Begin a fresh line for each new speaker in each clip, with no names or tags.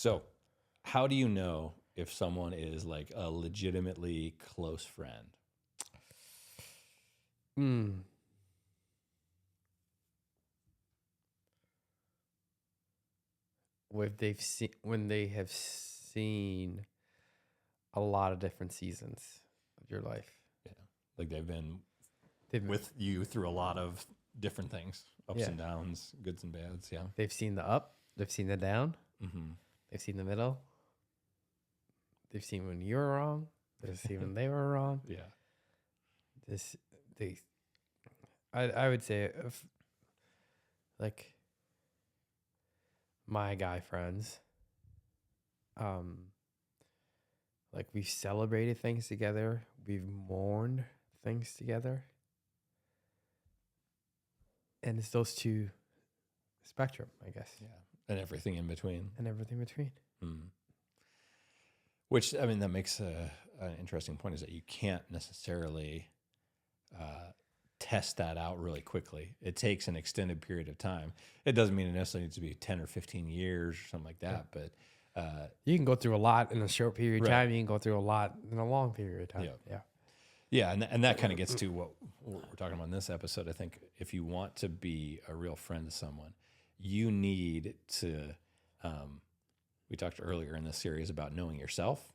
So, how do you know if someone is like a legitimately close friend?
Mm. When they have seen a lot of different seasons of your life.
Yeah. Like they've been
They've
with you through a lot of different things, ups
Yeah.
and downs, goods and bads. Yeah.
they've seen the up, they've seen the down,
Mm-hmm.
they've seen the middle, they've seen when you were wrong, they've seen when they were wrong.
Yeah.
This they I would say if like my guy friends, um like we've celebrated things together, we've mourned things together. And it's those two spectrum, I guess,
Yeah. And everything in between.
and everything between.
Mm. Which, I mean, that makes an interesting point is that you can't necessarily test that out really quickly. It takes an extended period of time. It doesn't mean it necessarily needs to be 10 or 15 years or something like that, but
You can go through a lot in a short period of
Right.
time. You can go through a lot in a long period of time.
Yeah.
Yeah.
yeah, and that kind of gets to what we're talking about in this episode. I think if you want to be a real friend to someone, you need to, we talked earlier in this series about knowing yourself,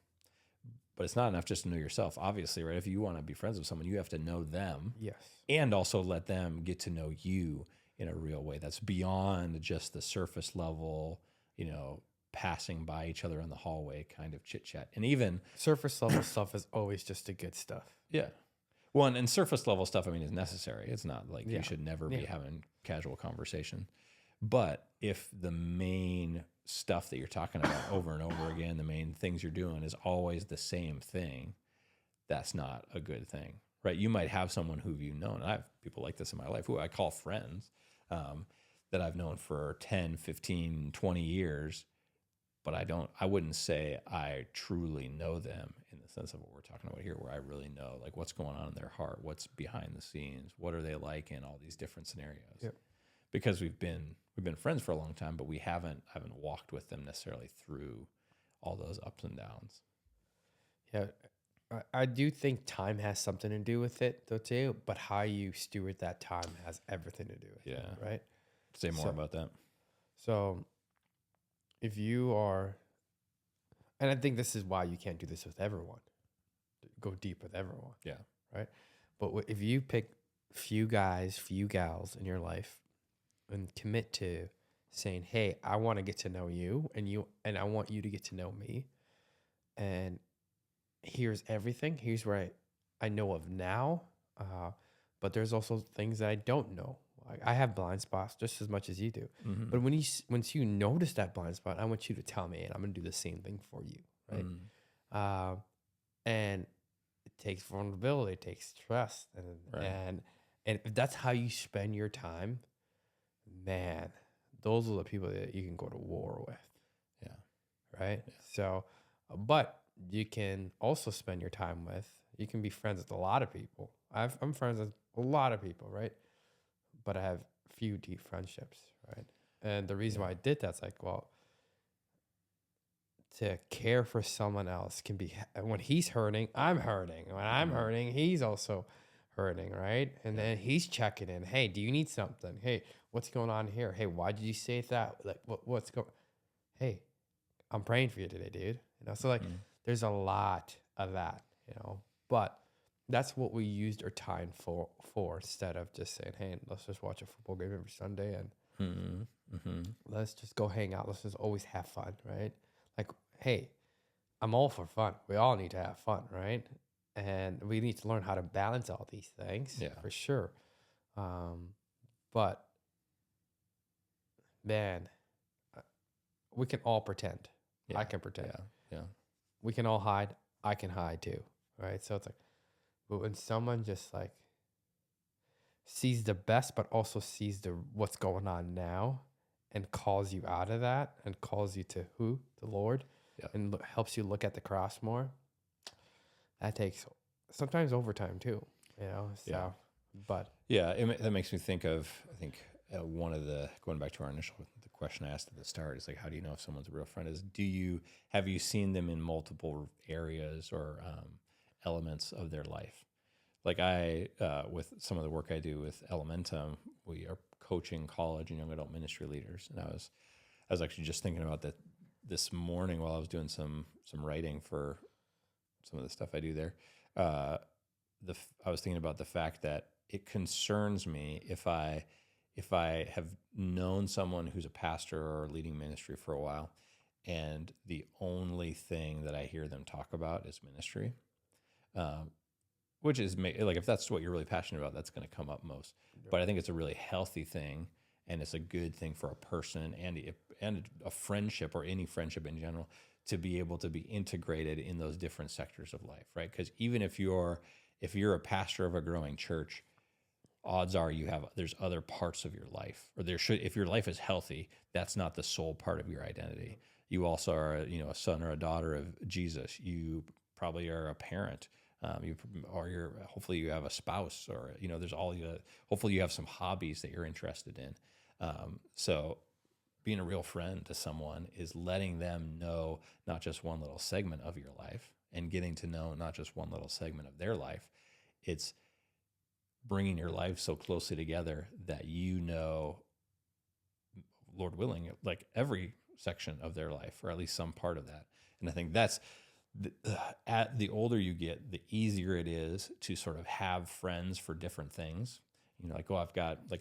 but it's not enough just to know yourself, obviously, right? If you want to be friends with someone, you have to know them
Yes.
and also let them get to know you in a real way that's beyond just the surface level, passing by each other in the hallway kind of chit chat. And even,
Surface level stuff is always just the good stuff.
yeah. Well, and surface level stuff, I mean, is necessary. It's not like
Yeah.
you should never be
Yeah.
having casual conversation. But if the main stuff that you're talking about over and over again, the main things you're doing is always the same thing, that's not a good thing, right? You might have someone who you've known, and I have people like this in my life who I call friends, that I've known for 10, 15, 20 years, but I wouldn't say I truly know them in the sense of what we're talking about here, where I really know like what's going on in their heart, what's behind the scenes, what are they like in all these different scenarios.
Yep.
Because we've been friends for a long time, but we haven't walked with them necessarily through all those ups and downs.
Yeah. I do think time has something to do with it, though, too. But how you steward that time has everything to do with it.
Yeah.
Right.
Say more about that.
So if you are, and I think this is why you can't do this with everyone, go deep with everyone.
Yeah.
Right. But if you pick few guys, few gals in your life and commit to saying, hey, I want to get to know you and I want you to get to know me. And here's everything. Here's where I know of now. But there's also things that I don't know. Like I have blind spots just as much as you do.
Mm-hmm.
But once you notice that blind spot, I want you to tell me, and I'm going to do the same thing for you. Right.
Mm-hmm.
And it takes vulnerability, it takes trust.
Right.
And if that's how you spend your time, man, those are the people that you can go to war with.
Yeah.
Right. Yeah. So, but you can also spend your time with, you can be friends with a lot of people. I'm friends with a lot of people. Right. But I have few deep friendships. Right. And the reason why I did that's like, well, to care for someone else can be when he's hurting, I'm hurting. When I'm hurting, he's also hurting, right? And then he's checking in. Hey, do you need something? Hey, what's going on here? Hey, why did you say that? Like, what's going? Hey, I'm praying for you today, dude. So like, there's a lot of that, But that's what we used our time for instead of just saying, hey, let's just watch a football game every Sunday and let's just go hang out. Let's just always have fun, right? Like, hey, I'm all for fun. We all need to have fun, right? And we need to learn how to balance all these things, for sure. But man, we can all pretend.
Yeah.
I can pretend.
Yeah.
We can all hide. I can hide too, right? So it's like, but when someone just like sees the best, but also sees what's going on now, and calls you out of that, and calls you to who? The Lord, and helps you look at the cross more. That takes sometimes overtime too, So, but
that makes me think of, I think one of going back to our initial question I asked at the start. Is like, how do you know if someone's a real friend? Is have you seen them in multiple areas or elements of their life? Like with some of the work I do with Elementum, we are coaching college and young adult ministry leaders, and I was actually just thinking about that this morning while I was doing some writing for some of the stuff I do there. I was thinking about the fact that it concerns me if I have known someone who's a pastor or leading ministry for a while, and the only thing that I hear them talk about is ministry, which is like if that's what you're really passionate about, that's going to come up most. But I think it's a really healthy thing, and it's a good thing for a person and a friendship or any friendship in general to be able to be integrated in those different sectors of life, right? Because even if you're a pastor of a growing church, odds are there's other parts of your life, or if your life is healthy, that's not the sole part of your identity. You also are, a son or a daughter of Jesus. You probably are a parent. Hopefully you have a spouse, or there's hopefully you have some hobbies that you're interested in. So being a real friend to someone is letting them know not just one little segment of your life and getting to know not just one little segment of their life. It's bringing your life so closely together that Lord willing, like every section of their life, or at least some part of that. And I think that's at the older you get, the easier it is to sort of have friends for different things. I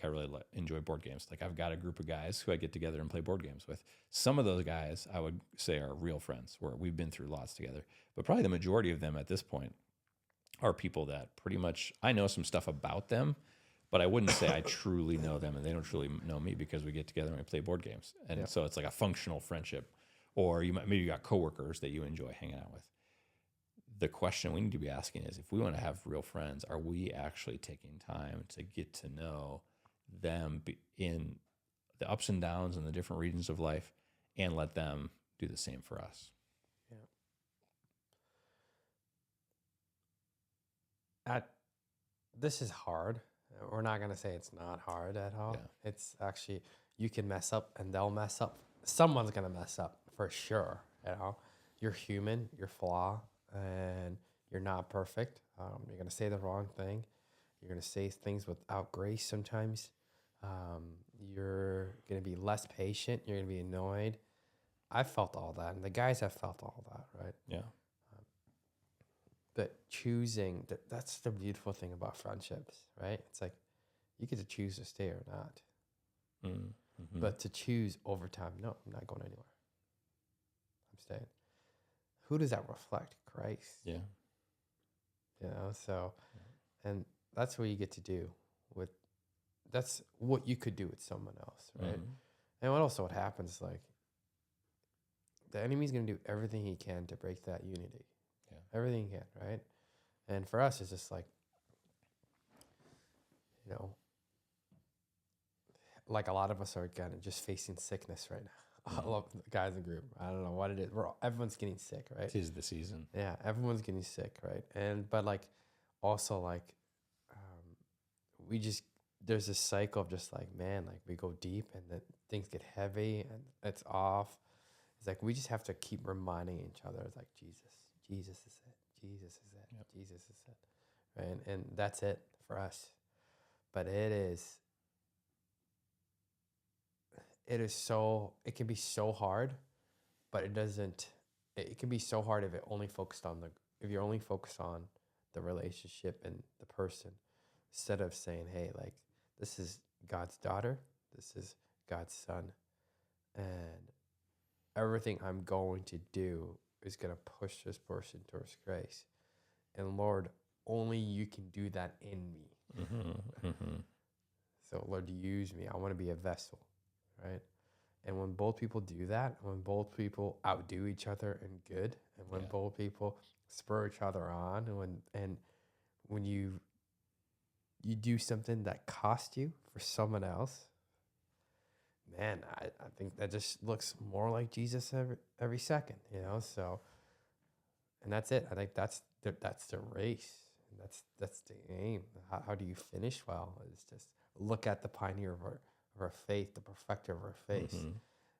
really enjoy board games. Like I've got a group of guys who I get together and play board games with. Some of those guys I would say are real friends, where we've been through lots together. But probably the majority of them at this point are people that pretty much I know some stuff about them, but I wouldn't say I truly know them, and they don't truly know me because we get together and we play board games. And so it's like a functional friendship. Or maybe you got coworkers that you enjoy hanging out with. The question we need to be asking is, if we want to have real friends, are we actually taking time to get to know them in the ups and downs and the different regions of life, and let them do the same for us?
Yeah. This is hard. We're not going to say it's not hard at all. Yeah. It's actually, you can mess up and they'll mess up. Someone's going to mess up for sure. You're human, you're flawed, and you're not perfect. You're going to say the wrong thing. You're going to say things without grace sometimes. You're going to be less patient. You're going to be annoyed. I felt all that, and the guys have felt all that, right?
Yeah.
But choosing, that's the beautiful thing about friendships, right? It's like you get to choose to stay or not. Mm-hmm. But to choose over time, no, I'm not going anywhere. I'm staying. Who does that reflect? Christ.
Yeah.
So, and that's what you get to do that's what you could do with someone else, right? Mm-hmm. And what happens, like, the enemy's going to do everything he can to break that unity. Yeah. Everything he can, right? And for us, it's just like, like a lot of us are kind of just facing sickness right now. Mm-hmm. I love the guys in the group. I don't know what it is. Everyone's getting sick, right?
It is the season.
Yeah, everyone's getting sick, right? But like, also like, there's this cycle of just like, man, like we go deep and then things get heavy and it's off. It's like, we just have to keep reminding each other. It's like, Jesus is it. Jesus is it. Yep. Jesus is it. Right. And that's it for us. But it can be so hard, but it can be so hard if you're only focused on the relationship and the person, instead of saying, hey, like, this is God's daughter, this is God's son, and everything I'm going to do is going to push this person towards grace. And Lord, only you can do that in me. Mm-hmm, mm-hmm. So Lord, use me. I want to be a vessel, right? And when both people do that, when both people outdo each other in good, and when both people spur each other on, and when you do something that cost you for someone else, man, I think that just looks more like Jesus every second, so, and that's it. I think that's the race. And that's the aim. How do you finish well? Is just look at the pioneer of our faith, the perfecter of our faith, mm-hmm.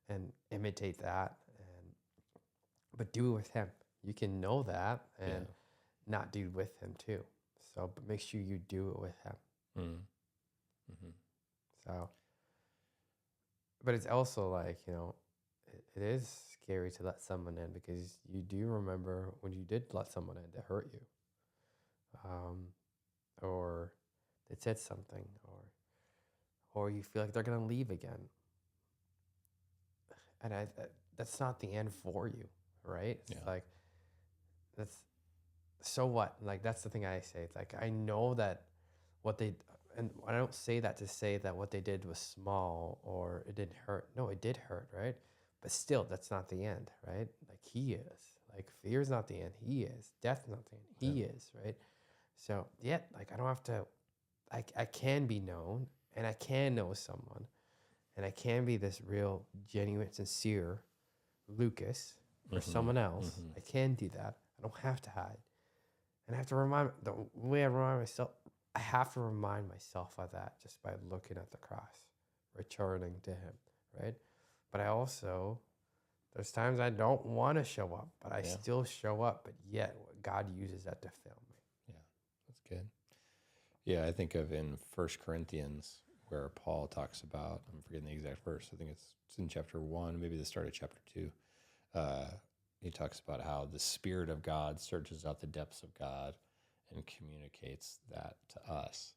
and imitate that, and but do it with him. You can know that and not do it with him too. So, but make sure you do it with him.
Mm-hmm.
So, but it's also like, it is scary to let someone in, because you do remember when you did let someone in that hurt you, or they said something, or you feel like they're gonna leave again, and that's not the end for you, right? It's like, that's, so what? Like, that's the thing I say. It's like, I know that what they, and I don't say that to say that what they did was small or it didn't hurt. No, it did hurt, right? But still, that's not the end, right? Like, he is. Like, fear is not the end. He is. Death is not the end. He is, right? So, yeah, like, I don't have to, I can be known, and I can know someone, and I can be this real, genuine, sincere Lucas for someone else. I can do that. I don't have to hide. And I have to the way I remind myself, I have to remind myself of that just by looking at the cross, returning to him, right? But I also, there's times I don't want to show up, but I still show up, but yet God uses that to fill me.
Yeah, that's good. Yeah, I think of in 1 Corinthians where Paul talks about, I'm forgetting the exact verse, I think it's in chapter 1, maybe the start of chapter 2. He talks about how the Spirit of God searches out the depths of God and communicates that to us.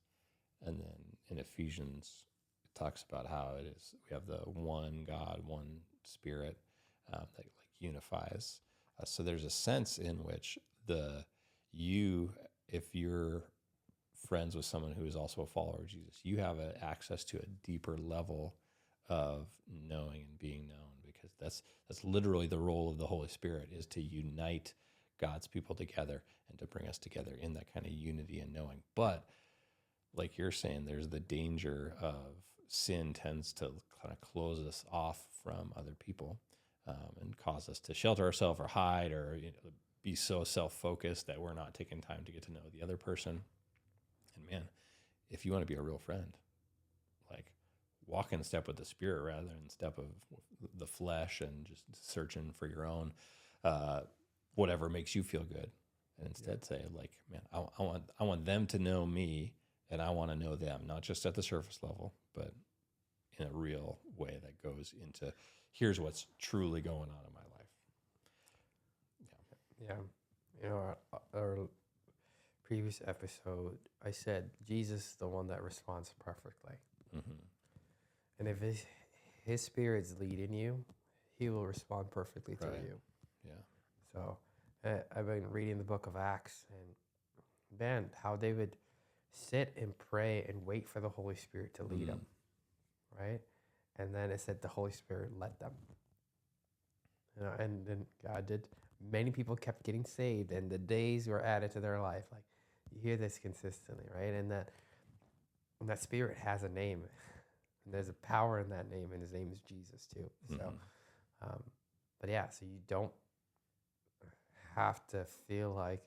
And then in Ephesians, it talks about how it is, we have the one God, one Spirit that like unifies. So there's a sense in which if you're friends with someone who is also a follower of Jesus, you have access to a deeper level of knowing and being known, because that's literally the role of the Holy Spirit, is to unite God's people together and to bring us together in that kind of unity and knowing. But like you're saying, there's the danger of sin tends to kind of close us off from other people, and cause us to shelter ourselves or hide, or be so self-focused that we're not taking time to get to know the other person. And man, if you want to be a real friend, like, walk in step with the Spirit rather than step of the flesh and just searching for your own whatever makes you feel good, and instead say, like, man, I want them to know me, and I want to know them, not just at the surface level, but in a real way that goes into, here's what's truly going on in my life.
Yeah. Our previous episode, I said Jesus is the one that responds perfectly. And if his Spirit's leading you, he will respond perfectly through you.
Yeah.
So I've been reading the book of Acts, and man, how they would sit and pray and wait for the Holy Spirit to lead them, right? And then it said the Holy Spirit led them. And then God did. Many people kept getting saved, and the days were added to their life. Like, you hear this consistently, right? And that Spirit has a name, and there's a power in that name, and his name is Jesus too. So, but yeah, so you don't have to feel like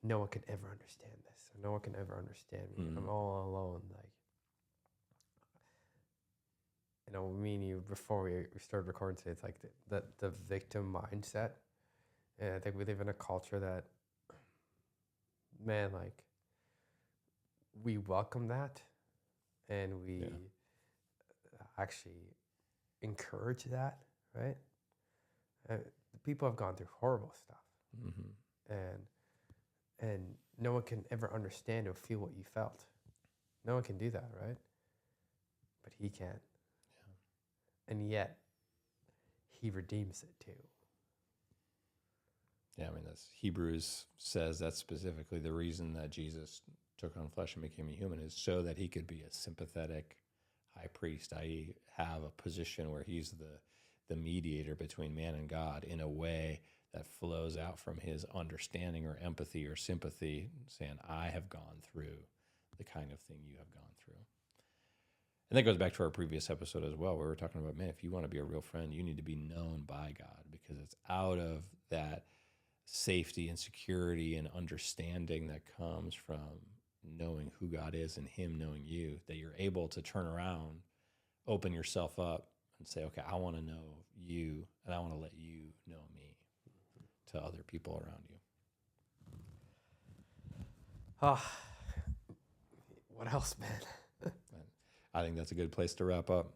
no one can ever understand this, or no one can ever understand me. I'm all alone. Like, me and you, before we started recording today, it's like the victim mindset. And I think we live in a culture that, man, like, we welcome that, and we actually encourage that, right? People have gone through horrible stuff, and no one can ever understand or feel what you felt. No one can do that, right? But he can. And yet, he redeems it too.
Yeah, I mean, that's Hebrews says that's specifically the reason that Jesus took on flesh and became a human, is so that he could be a sympathetic high priest, i.e. have a position where he's the mediator between man and God in a way that flows out from his understanding or empathy or sympathy, saying, I have gone through the kind of thing you have gone through. And that goes back to our previous episode as well, where we're talking about, man, if you want to be a real friend, you need to be known by God, because it's out of that safety and security and understanding that comes from knowing who God is and him knowing you, that you're able to turn around, open yourself up, and say, okay, I want to know you and I want to let you know me to other people around you.
Oh, what else, man?
I think that's a good place to wrap up.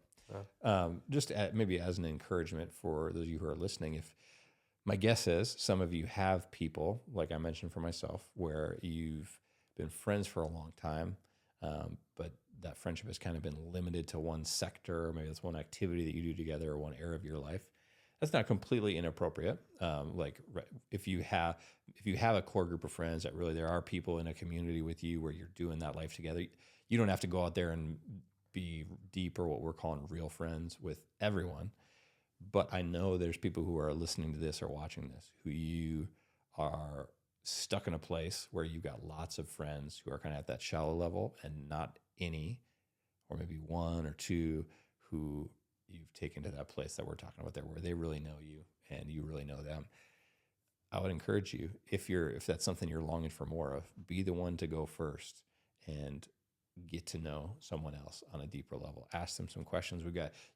Just maybe as an encouragement for those of you who are listening, if my guess is some of you have people, like I mentioned for myself, where you've been friends for a long time, but that friendship has kind of been limited to one sector, or maybe that's one activity that you do together or one area of your life. That's not completely inappropriate. If you have a core group of friends that really there are people in a community with you where you're doing that life together, you don't have to go out there and be deep or what we're calling real friends with everyone. But I know there's people who are listening to this or watching this who you are stuck in a place where you've got lots of friends who are kind of at that shallow level and not any, or maybe one or two who you've taken to that place that we're talking about there where they really know you and you really know them. I would encourage you, if that's something you're longing for more of, be the one to go first and get to know someone else on a deeper level. Ask them some questions.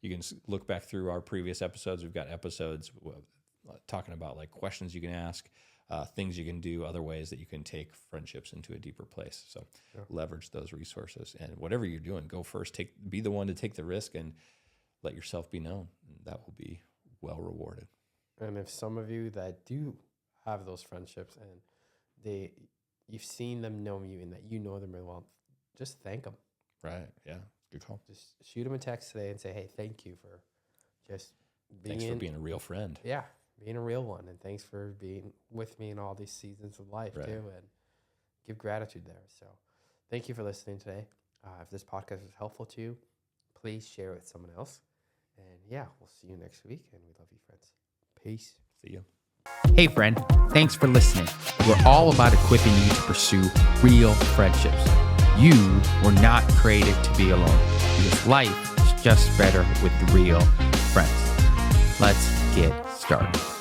You can look back through our previous episodes. We've got episodes talking about like questions you can ask, things you can do, other ways that you can take friendships into a deeper place. So leverage those resources, and whatever you're doing, go first. Be the one to take the risk and let yourself be known. That will be well rewarded.
And if some of you that do have those friendships and you've seen them know you and that you know them really well, just thank them.
Right. Yeah. Good call.
Just shoot them a text today and say, hey, thank you for just
thanks for being a real friend.
Yeah. Being a real one. And thanks for being with me in all these seasons of life too. And give gratitude there. So thank you for listening today. If this podcast was helpful to you, please share it with someone else. And yeah, we'll see you next week. And we love you, friends. Peace.
See you.
Hey friend, thanks for listening. We're all about equipping you to pursue real friendships. You were not created to be alone because life is just better with real friends. Let's get started.